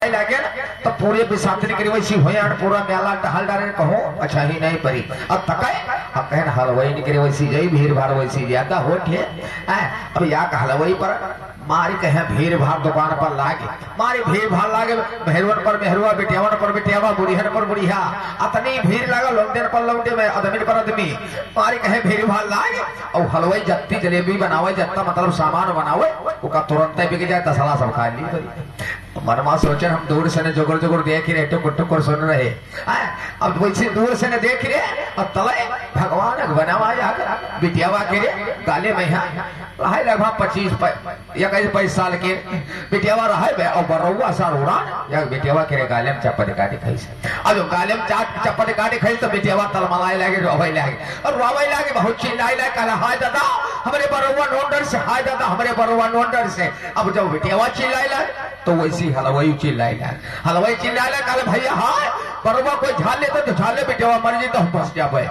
लागे तो पूरे बिसातरी करी वैसी होयान पूरा मेला टहल डारे कहो अच्छा ही नहीं परी अब तकाय अब कहन हलवाई नहीं करे वैसी जई भीड़ भाड़ वैसी ज्यादा होत है अब या हलवाई पर मारी कहे भीड़ भाड़ दुकान पर लागे मारी भीड़ भाड़ लागे मेहरवन पर मेहरुआ बिटियावन पर बिटियावा बुढ़ियन पर बुढ़िया अतनी भीड़ लगा लौंडे पर लौंडे में आदमी पर आदमी मारी कहे भीड़ भाड़ लागे और हलवाई जत्ती जलेबी बनावे जत्ता मतलब सामान बनावे ओका तुरंत बिक जाए तसला सब खा ली मनमा सोचे हम दूर से ने जोगर जोगर देख रहे टुकुर टुकुर सुन रहे अब वैसे दूर से ने देख रहे अब तले भगवान बनावा बिटियावा के गाले में रहे लगभग 25 साल के बिटियावा रहे और बरौआ सार उड़ा या बिटियावा के गाले में चप्पल काटे खाई अब जो गाले में चप्पल काटे खाई तो बिटियावा तलमलाए लागे रोवे लागे और रोवे लागे बहुत चिल्लाए लागे कहला हाय दादा हमारे बरौआ नोंडर से हाय दादा हमारे बरौआ नोंडर से अब जब बिटियावा चिल्लाए लागे तो वैसी हलवाई चिल्लाए कहला भैया हाय बरौआ कोई झाल ले तो झाले बिटियावा मर जी तो हम फंस जाबे